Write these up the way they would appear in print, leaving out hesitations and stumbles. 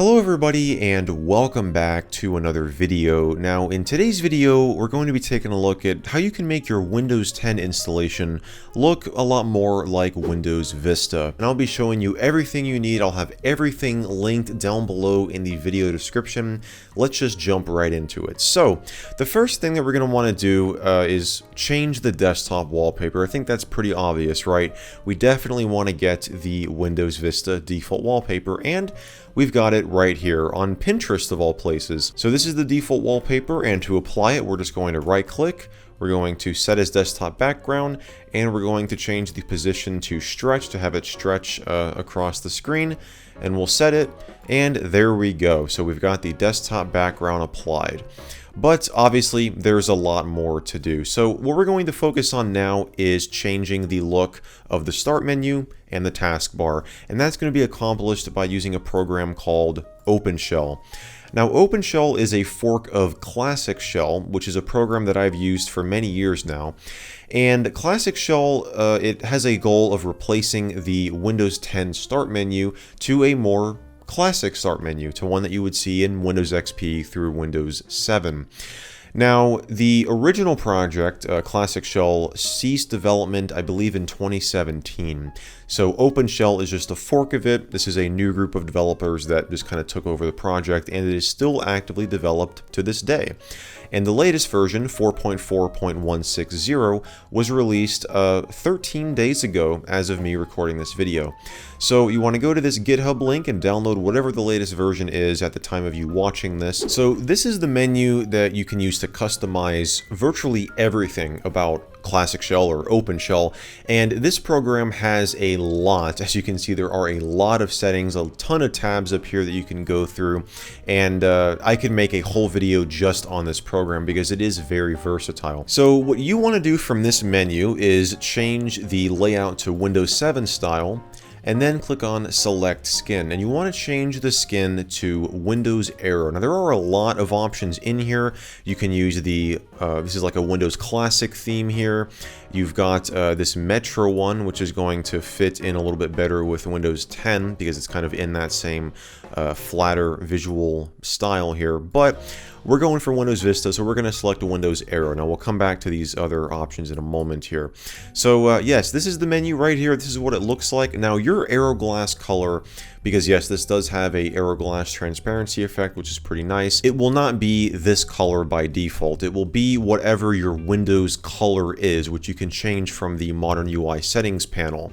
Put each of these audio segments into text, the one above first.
Hello everybody and welcome back to another video. Now in today's video we're going to be taking a look at how you can make your Windows 10 installation look a lot more like Windows Vista. And I'll be showing you everything you need. I'll have everything linked down below in the video description. Let's just jump right into it. So the first thing that we're going to want to do is change the desktop wallpaper. I think that's pretty obvious, right? We definitely want to get the Windows Vista default wallpaper, and we've got it right here on Pinterest of all places. So this is the default wallpaper, and to apply it, we're just going to right click, we're going to set as desktop background, and we're going to change the position to stretch to have it stretch across the screen, and we'll set it, and there we go. So we've got the desktop background applied. But obviously there's a lot more to do. So what we're going to focus on now is changing the look of the start menu and the taskbar, and that's going to be accomplished by using a program called OpenShell. Now OpenShell is a fork of Classic Shell, which is a program that I've used for many years now. And Classic Shell, it has a goal of replacing the Windows 10 start menu to a more classic start menu, to one that you would see in Windows XP through Windows 7. Now, the original project, Classic Shell, ceased development, I believe, in 2017. So OpenShell is just a fork of it. This is a new group of developers that just kind of took over the project, and it is still actively developed to this day. And the latest version, 4.4.160, was released 13 days ago as of me recording this video. So you want to go to this GitHub link and download whatever the latest version is at the time of you watching this. So this is the menu that you can use to customize virtually everything about Classic Shell or OpenShell, and this program has a lot. As you can see, there are a lot of settings, a ton of tabs up here that you can go through, and I could make a whole video just on this program because it is very versatile. So what you want to do from this menu is change the layout to Windows 7 style, and then click on Select Skin, and you want to change the skin to Windows Aero. Now there are a lot of options in here. You can use the, this is like a Windows Classic theme here. You've got this Metro one, which is going to fit in a little bit better with Windows 10 because it's kind of in that same flatter visual style here. But we're going for Windows Vista, so we're going to select a Windows Aero. Now we'll come back to these other options in a moment here. So yes, this is the menu right here. This is what it looks like. Now your Aero glass color, because yes, this does have a Aero glass transparency effect, which is pretty nice. It will not be this color by default. It will be whatever your Windows color is, which you can change from the Modern UI settings panel.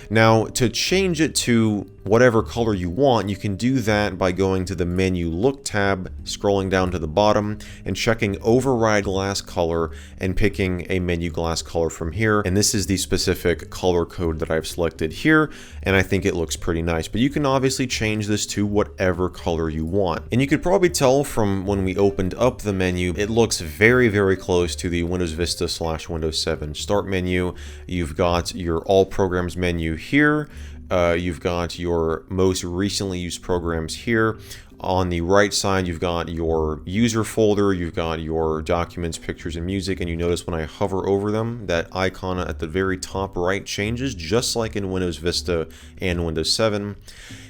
Now, to change it to whatever color you want, you can do that by going to the Menu Look tab, scrolling down to the bottom, and checking Override Glass Color, and picking a menu glass color from here. And this is the specific color code that I've selected here, and I think it looks pretty nice. But you can obviously change this to whatever color you want. And you could probably tell from when we opened up the menu, it looks very, very close to the Windows Vista / Windows 7 start menu. You've got your All Programs menu here. You've got your most recently used programs here. On the right side, you've got your user folder, you've got your documents, pictures, and music, and you notice when I hover over them, that icon at the very top right changes, just like in Windows Vista and Windows 7.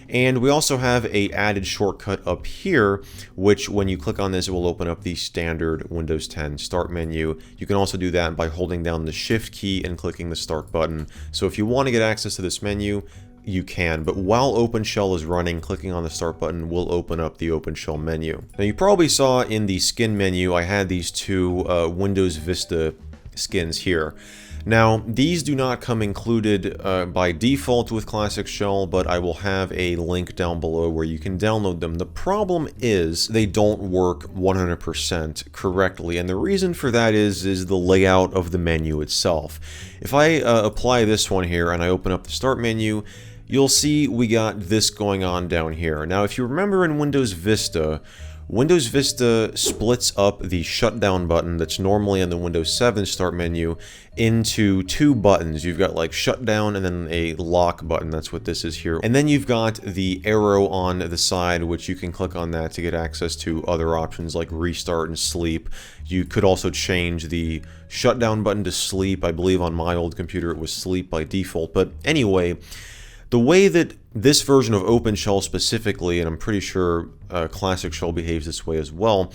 And we also have a added shortcut up here, which when you click on this, it will open up the standard Windows 10 start menu. You can also do that by holding down the Shift key and clicking the Start button. So if you want to get access to this menu, you can, but while OpenShell is running, clicking on the Start button will open up the OpenShell menu. Now you probably saw in the skin menu, I had these two Windows Vista skins here. Now, these do not come included by default with Classic Shell, but I will have a link down below where you can download them. The problem is they don't work 100% correctly, and the reason for that is the layout of the menu itself. If I apply this one here and I open up the Start menu, you'll see we got this going on down here. Now, if you remember in Windows Vista splits up the shutdown button that's normally on the Windows 7 start menu into two buttons. You've got like shutdown and then a lock button. That's what this is here. And then you've got the arrow on the side, which you can click on that to get access to other options like restart and sleep. You could also change the shutdown button to sleep. I believe on my old computer it was sleep by default. But anyway, the way that this version of OpenShell specifically, and I'm pretty sure Classic Shell behaves this way as well,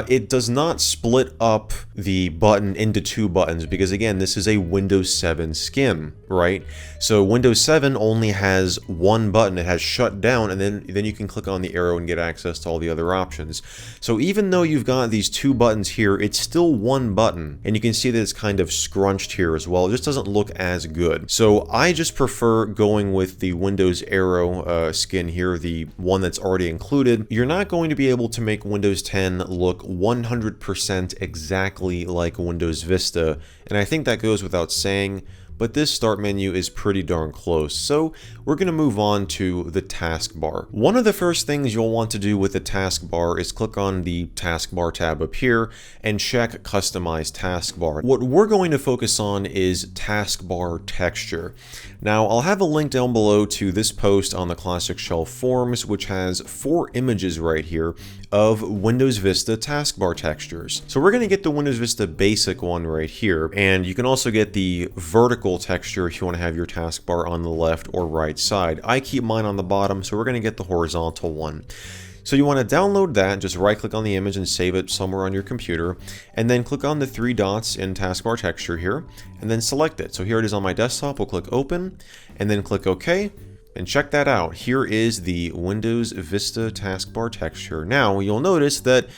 it does not split up the button into two buttons because, again, this is a Windows 7 skin, right? So Windows 7 only has one button. It has shut down, and then you can click on the arrow and get access to all the other options. So even though you've got these two buttons here, it's still one button, and you can see that it's kind of scrunched here as well. It just doesn't look as good. So I just prefer going with the Windows Arrow skin here, the one that's already included. You're not going to be able to make Windows 10 look 100% exactly like Windows Vista, and I think that goes without saying, but this start menu is pretty darn close. So we're going to move on to the taskbar. One of the first things you'll want to do with the taskbar is click on the taskbar tab up here and check customize taskbar. What we're going to focus on is taskbar texture. Now I'll have a link down below to this post on the Classic Shell forums, which has 4 images right here of Windows Vista taskbar textures. So we're going to get the Windows Vista basic one right here, and you can also get the vertical texture if you want to have your taskbar on the left or right side. I keep mine on the bottom, so we're going to get the horizontal one. So you want to download that, just right click on the image and save it somewhere on your computer, and then click on the 3 dots in taskbar texture here, and then select it. So here it is on my desktop. We'll click open, and then click OK. And check that out. Here is the Windows Vista taskbar texture. Now, you'll notice that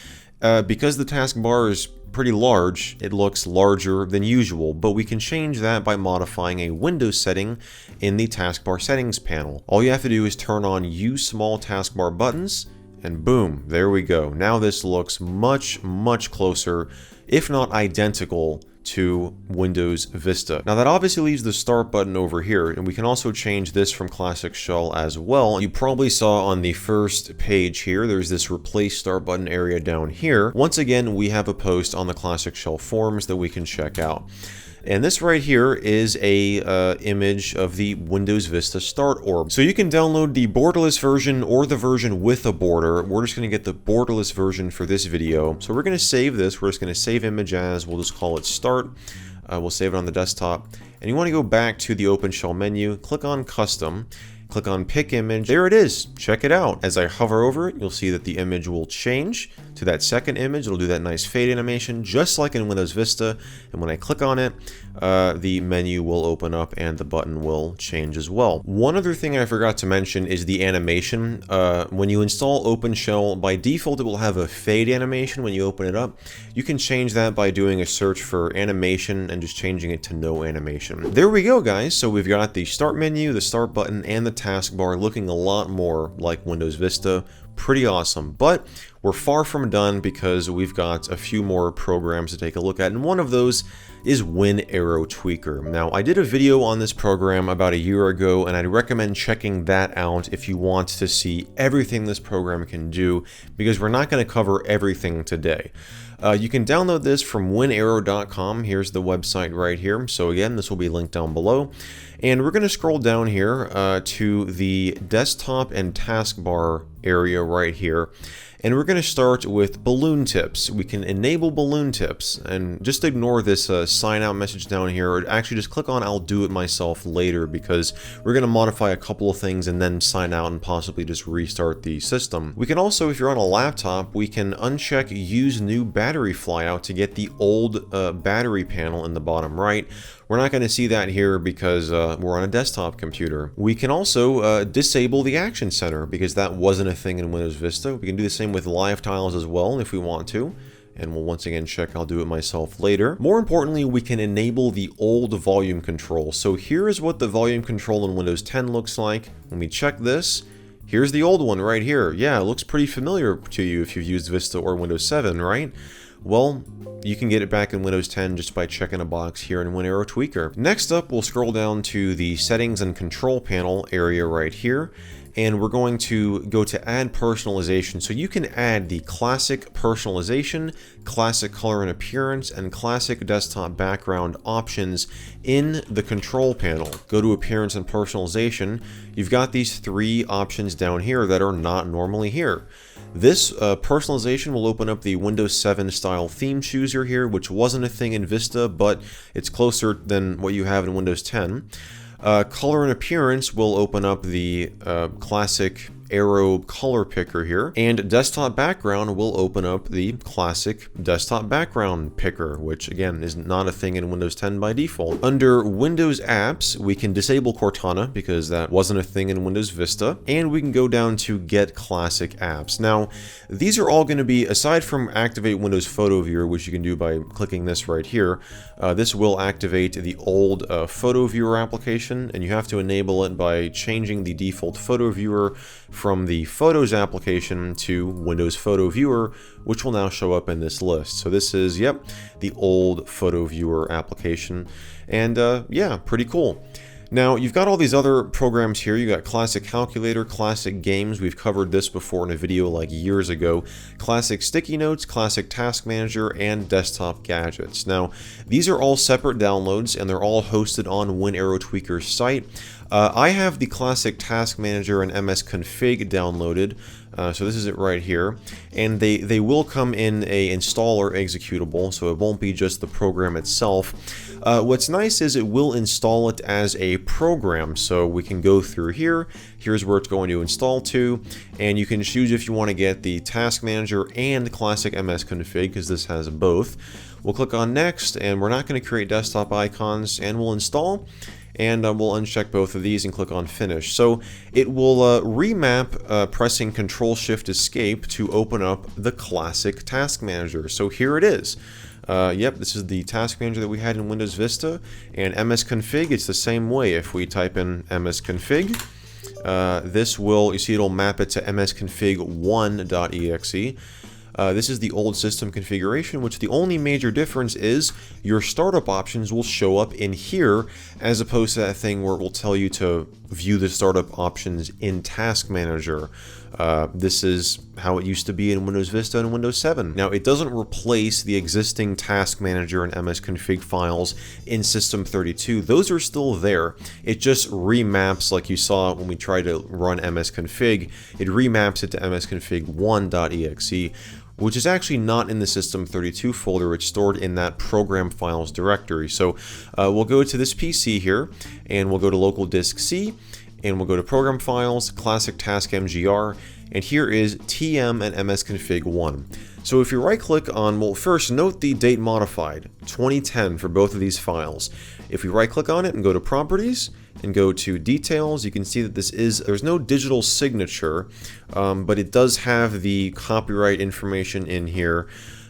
because the taskbar is pretty large, it looks larger than usual, but we can change that by modifying a Windows setting in the taskbar settings panel. All you have to do is turn on Use Small Taskbar Buttons, and boom, there we go. Now this looks much, much closer, if not identical, to Windows Vista. Now that obviously leaves the start button over here, and we can also change this from Classic Shell as well. You probably saw on the first page here, there's this replace start button area down here. Once again, we have a post on the Classic Shell forums that we can check out. And this right here is a image of the Windows Vista start orb. So you can download the borderless version or the version with a border. We're just going to get the borderless version for this video. So we're going to save this. We're just going to save image as, we'll just call it start. We'll save it on the desktop. And you want to go back to the OpenShell menu, click on custom, click on pick image. There it is. Check it out. As I hover over it, you'll see that the image will change to that second image. It'll do that nice fade animation, just like in Windows Vista. And when I click on it, the menu will open up and the button will change as well. One other thing I forgot to mention is the animation. When you install OpenShell, by default, it will have a fade animation when you open it up. You can change that by doing a search for animation and just changing it to no animation. There we go, guys. So we've got the start menu, the start button, and the taskbar looking a lot more like Windows Vista. Pretty awesome, but we're far from done because we've got a few more programs to take a look at, and one of those is Winaero Tweaker. Now, I did a video on this program about a year ago, and I'd recommend checking that out if you want to see everything this program can do, because we're not going to cover everything today. You can download this from winaero.com. Here's the website right here. So again, this will be linked down below. And we're going to scroll down here to the desktop and taskbar area right here. And we're going to start with balloon tips. We can enable balloon tips, and just ignore this sign out message down here, or actually just click on I'll do it myself later, because we're going to modify a couple of things and then sign out and possibly just restart the system. We can also, if you're on a laptop, we can uncheck use new battery flyout to get the old battery panel in the bottom right. We're not going to see that here because we're on a desktop computer. We can also disable the Action Center, because that wasn't a thing in Windows Vista. We can do the same with live tiles as well if we want to. And we'll once again check I'll do it myself later. More importantly, we can enable the old volume control. So here is what the volume control in Windows 10 looks like. When we check this, here's the old one right here. Yeah, it looks pretty familiar to you if you've used Vista or Windows 7, right? Well, you can get it back in Windows 10 just by checking a box here in Winaero Tweaker. Next up, we'll scroll down to the settings and control panel area right here, and we're going to go to add personalization. So you can add the classic personalization, classic color and appearance, and classic desktop background options in the control panel. Go to appearance and personalization. You've got these 3 options down here that are not normally here. This personalization will open up the Windows 7 style theme chooser here, which wasn't a thing in Vista, but it's closer than what you have in Windows 10. Color and appearance will open up the classic arrow color picker here, and desktop background will open up the classic desktop background picker, which again is not a thing in Windows 10 by default. Under Windows apps, we can disable Cortana because that wasn't a thing in Windows Vista, and we can go down to get classic apps. Now, these are all going to be, aside from activate Windows Photo Viewer, which you can do by clicking this right here, this will activate the old Photo Viewer application, and you have to enable it by changing the default Photo Viewer from the Photos application to Windows Photo Viewer, which will now show up in this list. So this is, yep, the old Photo Viewer application, and yeah, pretty cool. Now, you've got all these other programs here. You got Classic Calculator, Classic Games. We've covered this before in a video like years ago. Classic Sticky Notes, Classic Task Manager, and Desktop Gadgets. Now, these are all separate downloads, and they're all hosted on Winaero Tweaker's site. I have the Classic Task Manager and MS-config downloaded, so this is it right here, and they will come in a installer executable, so it won't be just the program itself. What's nice is it will install it as a program, so we can go through here. Here's where it's going to install to, and you can choose if you want to get the Task Manager and Classic MS-config, because this has both. We'll click on Next, and we're not going to create desktop icons, and we'll install. And we'll uncheck both of these and click on Finish. So it will remap pressing Control-Shift-Escape to open up the classic Task Manager. So here it is. Yep, this is the Task Manager that we had in Windows Vista. And MS-config, it's the same way. If we type in MS-config, this will, you see it'll map it to msconfig1.exe. This is the old system configuration, which the only major difference is your startup options will show up in here, as opposed to that thing where it will tell you to view the startup options in Task Manager. This is how it used to be in Windows Vista and Windows 7. Now, it doesn't replace the existing Task Manager and MS-config files in System32. Those are still there. It just remaps, like you saw when we tried to run MS-config, it remaps it to msconfig1.exe, which is actually not in the System32 folder. It's stored in that program files directory. So we'll go to this PC here, and we'll go to local disk C, and we'll go to program files, classic task mgr, and here is tm and msconfig1. So if you right click on, well, first note the date modified, 2010 for both of these files. If we right click on it and go to properties and go to details, you can see that there's no digital signature, but it does have the copyright information in here.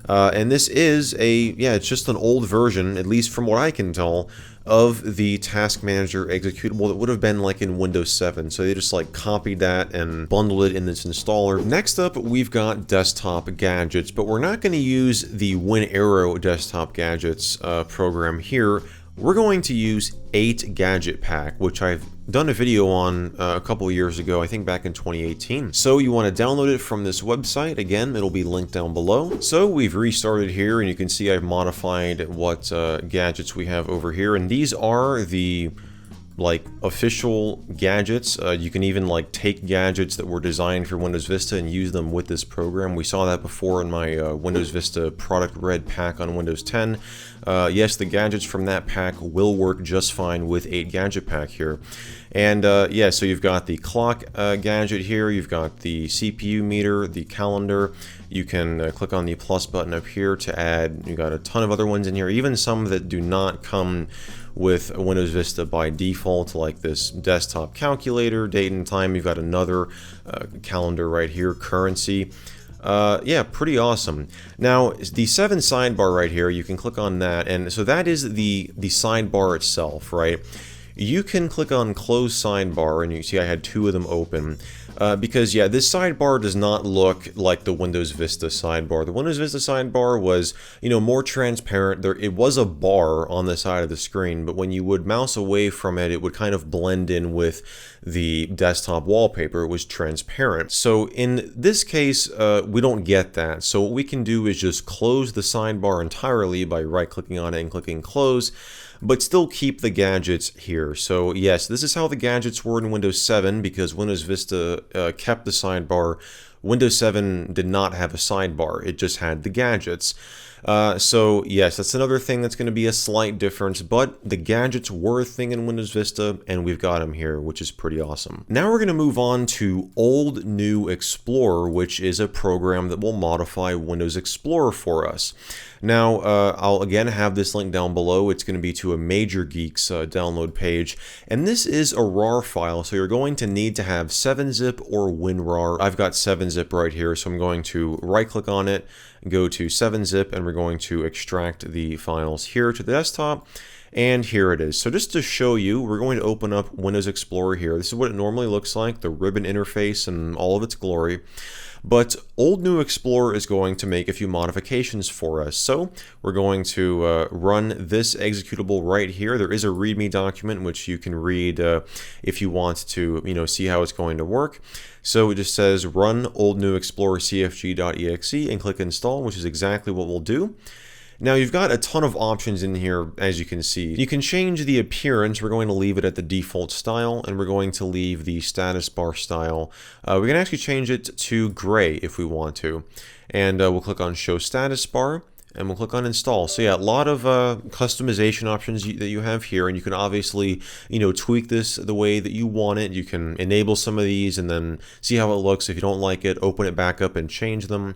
And this is it's just an old version, at least from what I can tell, of the Task Manager executable that would have been like in Windows 7. So they just like copied that and bundled it in this installer. Next up, we've got Desktop Gadgets, but we're not going to use the Winaero Desktop Gadgets program here. We're going to use 8 Gadget Pack, which I've done a video on a couple years ago, I think back in 2018. So you want to download it from this website. Again, it'll be linked down below. So we've restarted here, and you can see I've modified what gadgets we have over here, and these are the like official gadgets. You can even like take gadgets that were designed for Windows Vista and use them with this program. We saw that before in my Windows Vista Product Red pack on Windows 10. Yes, the gadgets from that pack will work just fine with 8 Gadget Pack here. And yeah, so you've got the clock gadget here, you've got the CPU meter, the calendar. You can click on the plus button up here to add, you got a ton of other ones in here, even some that do not come with Windows Vista by default, like this desktop calculator, date and time. You've got another calendar right here, currency. Yeah, pretty awesome. Now, the 7 sidebar right here, you can click on that, and so that is the sidebar itself, right? You can click on close sidebar, and you see I had 2 of them open. Because, yeah, this sidebar does not look like the Windows Vista sidebar. The Windows Vista sidebar was, you know, more transparent. It was a bar on the side of the screen, but when you would mouse away from it, it would kind of blend in with the desktop wallpaper. It was transparent. So in this case, we don't get that. So what we can do is just close the sidebar entirely by right-clicking on it and clicking close, but still keep the gadgets here. So yes, this is how the gadgets were in Windows 7, because Windows Vista kept the sidebar. Windows 7 did not have a sidebar, it just had the gadgets. So yes, that's another thing that's going to be a slight difference, but the gadgets were a thing in Windows Vista, and we've got them here, which is pretty awesome. Now we're going to move on to Old New Explorer, which is a program that will modify Windows Explorer for us. Now, I'll again have this link down below. It's going to be to a Major Geeks download page, and this is a RAR file, so you're going to need to have 7-zip or WinRAR. I've got 7-zip right here, so I'm going to right-click on it, go to 7-zip, and we're going to extract the files here to the desktop. And here it is. So just to show you, we're going to open up Windows Explorer here. This is what it normally looks like, the ribbon interface and all of its glory. But Old New Explorer is going to make a few modifications for us. So we're going to run this executable right here. There is a README document which you can read if you want to, see how it's going to work. So it just says run Old New Explorer cfg.exe and click install, which is exactly what we'll do. Now you've got a ton of options in here, as you can see. You can change the appearance. We're going to leave it at the default style, and we're going to leave the status bar style. We can actually change it to gray if we want to. And we'll click on show status bar, and we'll click on install. So yeah, a lot of customization options that you have here, and you can obviously, tweak this the way that you want it. You can enable some of these and then see how it looks. If you don't like it, open it back up and change them.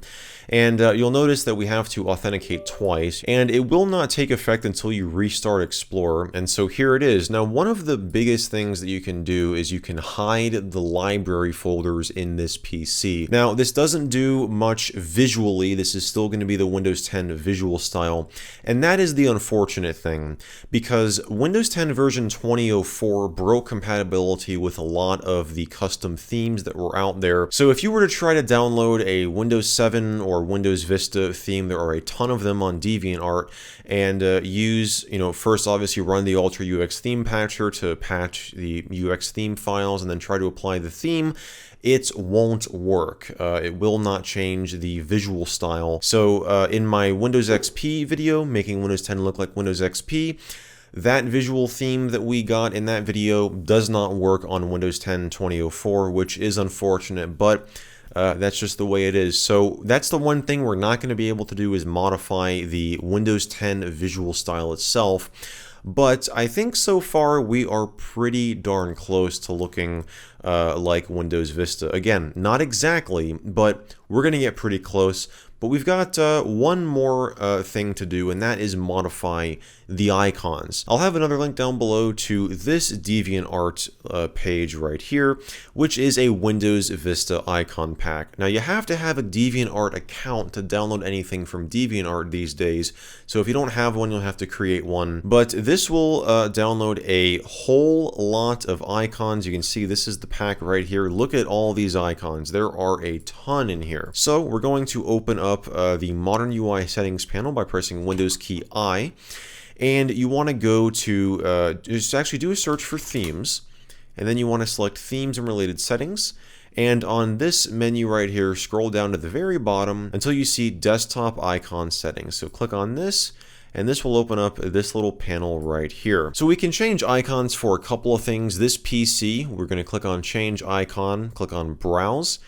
And you'll notice that we have to authenticate twice, and it will not take effect until you restart Explorer. And so here it is. Now, one of the biggest things that you can do is you can hide the library folders in this PC. Now, this doesn't do much visually. This is still going to be the Windows 10 visual style, and that is the unfortunate thing, because Windows 10 version 2004 broke compatibility with a lot of the custom themes that were out there. So if you were to try to download a Windows 7 or Windows Vista theme, there are a ton of them on DeviantArt, and use, first obviously run the Ultra UX theme patcher to patch the UX theme files and then try to apply the theme. It won't work. It will not change the visual style. So in my Windows XP video, making Windows 10 look like Windows XP, that visual theme that we got in that video does not work on Windows 10 2004, which is unfortunate, but that's just the way it is. So that's the one thing we're not going to be able to do, is modify the Windows 10 visual style itself. But I think so far we are pretty darn close to looking like Windows Vista. Again, not exactly, but we're going to get pretty close. But we've got one more thing to do, and that is modify the icons. I'll have another link down below to this DeviantArt page right here, which is a Windows Vista icon pack. Now, you have to have a DeviantArt account to download anything from DeviantArt these days, so if you don't have one, you'll have to create one. But this will download a whole lot of icons. You can see this is the pack right here. Look at all these icons. There are a ton in here. So we're going to open up the Modern UI settings panel by pressing Windows key I, and you want to go to just actually do a search for themes, and then you want to select themes and related settings, and on this menu right here, scroll down to the very bottom until you see desktop icon settings. So click on this, and this will open up this little panel right here. So we can change icons for a couple of things. This PC, we're going to click on change icon, click on browse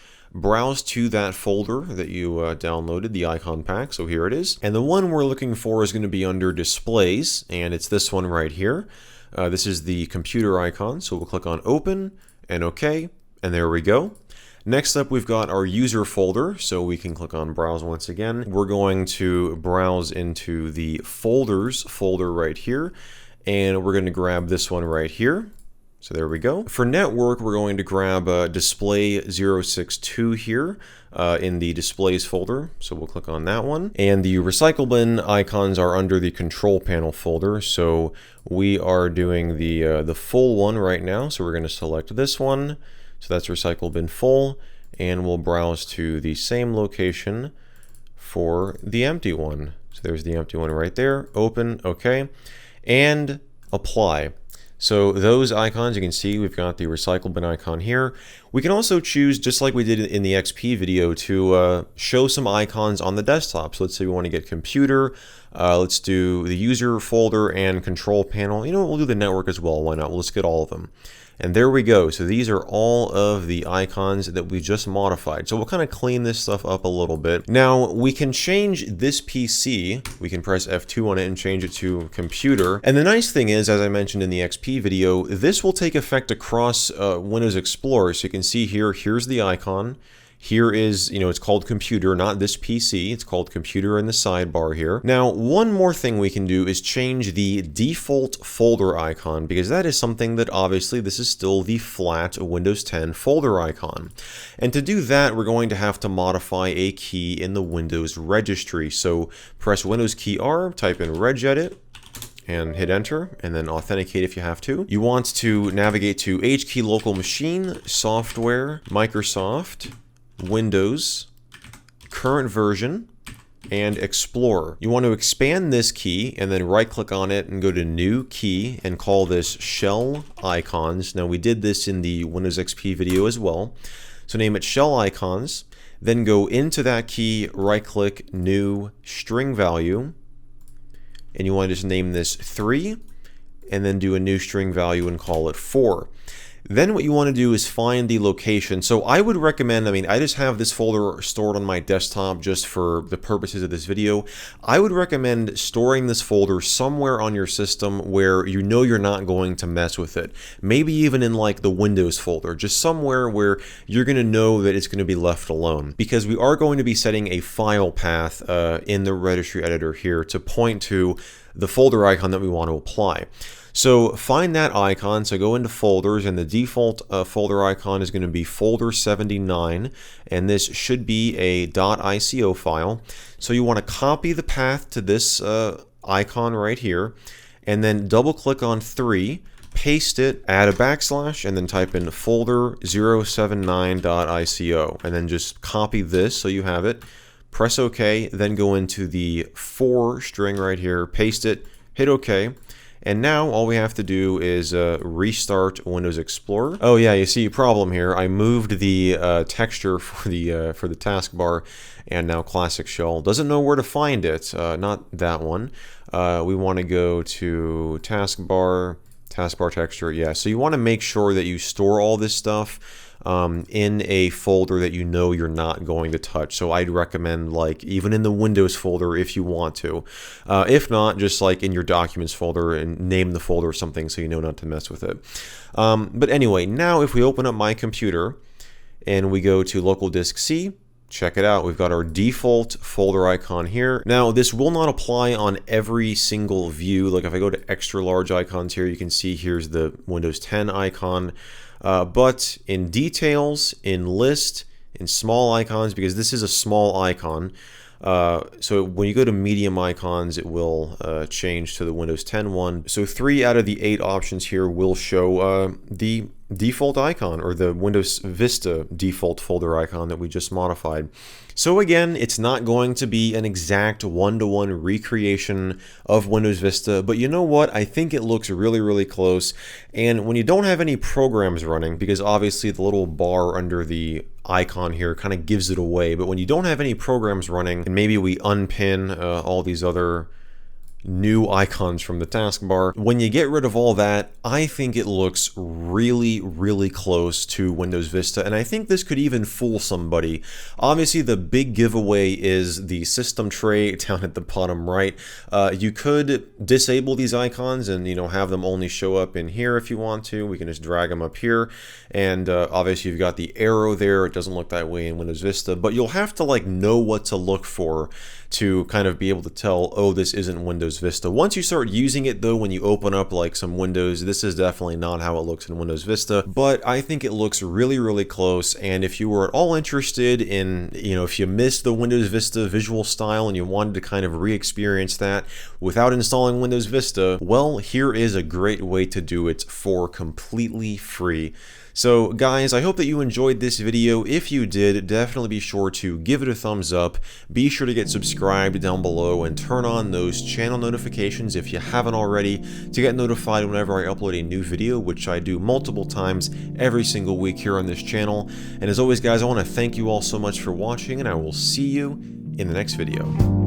to that folder that you downloaded, the icon pack. So here it is. And the one we're looking for is going to be under displays, and it's this one right here. This is the computer icon. So we'll click on open and OK, and there we go. Next up, we've got our user folder, so we can click on browse once again. We're going to browse into the folders folder right here, and we're going to grab this one right here. So there we go. For network, we're going to grab display 062 here in the displays folder. So we'll click on that one. And the recycle bin icons are under the control panel folder. So we are doing the full one right now. So we're going to select this one. So that's recycle bin full. And we'll browse to the same location for the empty one. So there's the empty one right there. Open, okay. And apply. So those icons, you can see we've got the recycle bin icon here. We can also choose, just like we did in the XP video, to show some icons on the desktop. So let's say we want to get computer. Let's do the user folder and control panel. We'll do the network as well. Why not? We'll just get all of them. And there we go. So these are all of the icons that we just modified. So we'll kind of clean this stuff up a little bit. Now we can change this PC. We can press F2 on it and change it to computer. And the nice thing is, as I mentioned in the XP video, this will take effect across Windows Explorer. So you can see here, here's the icon. Here is, it's called computer, not this PC. It's called computer in the sidebar here. Now, one more thing we can do is change the default folder icon, because that is something that obviously this is still the flat Windows 10 folder icon. And to do that, we're going to have to modify a key in the Windows registry. So press Windows key R, type in regedit, and hit enter, and then authenticate if you have to. You want to navigate to HKey local machine, software, Microsoft, Windows, current version, and Explorer. You want to expand this key and then right click on it and go to new key and call this shell icons. Now we did this in the Windows XP video as well. So name it shell icons, then go into that key, right click new string value, and you want to just name this 3 and then do a new string value and call it 4. Then what you want to do is find the location. So I would recommend, I just have this folder stored on my desktop just for the purposes of this video. I would recommend storing this folder somewhere on your system where you know you're not going to mess with it. Maybe even in like the Windows folder, just somewhere where you're going to know that it's going to be left alone. Because we are going to be setting a file path in the registry editor here to point to the folder icon that we want to apply. So find that icon, so go into folders, and the default folder icon is going to be folder 79, and this should be a .ico file. So you want to copy the path to this icon right here, and then double click on 3, paste it, add a backslash, and then type in folder 079.ico, and then just copy this so you have it. Press OK, then go into the 4 string right here, paste it, hit OK. And now all we have to do is restart Windows Explorer. Oh yeah, you see a problem here. I moved the texture for the taskbar, and now Classic Shell doesn't know where to find it. Not that one. We want to go to taskbar texture. Yeah, so you want to make sure that you store all this stuff in a folder that you know you're not going to touch. So I'd recommend like even in the Windows folder if you want to. If not, just like in your documents folder and name the folder or something so you know not to mess with it. But anyway, now if we open up my computer and we go to local disk C, check it out. We've got our default folder icon here. Now, this will not apply on every single view. Like if I go to extra large icons here, you can see here's the Windows 10 icon. But in details, in list, in small icons, because this is a small icon, so when you go to medium icons, it will change to the Windows 10 one. So 3 out of the 8 options here will show the default icon, or the Windows Vista default folder icon that we just modified. So again, it's not going to be an exact one-to-one recreation of Windows Vista, but you know what? I think it looks really, really close. And when you don't have any programs running, because obviously the little bar under the icon here kind of gives it away, but when you don't have any programs running, and maybe we unpin all these other new icons from the taskbar, when you get rid of all that, I think it looks really, really close to Windows Vista, and I think this could even fool somebody. Obviously, the big giveaway is the system tray down at the bottom right. You could disable these icons and have them only show up in here if you want to. We can just drag them up here, and obviously you've got the arrow there. It doesn't look that way in Windows Vista, but you'll have to know what to look for to kind of be able to tell, oh, this isn't Windows Vista. Once you start using it though, when you open up like some Windows, this is definitely not how it looks in Windows Vista, but I think it looks really, really close. And if you were at all interested in, if you missed the Windows Vista visual style and you wanted to kind of re-experience that without installing Windows Vista, well, here is a great way to do it for completely free. So guys, I hope that you enjoyed this video. If you did, definitely be sure to give it a thumbs up. Be sure to get subscribed down below and turn on those channel notifications if you haven't already to get notified whenever I upload a new video, which I do multiple times every single week here on this channel. And as always guys, I want to thank you all so much for watching, and I will see you in the next video.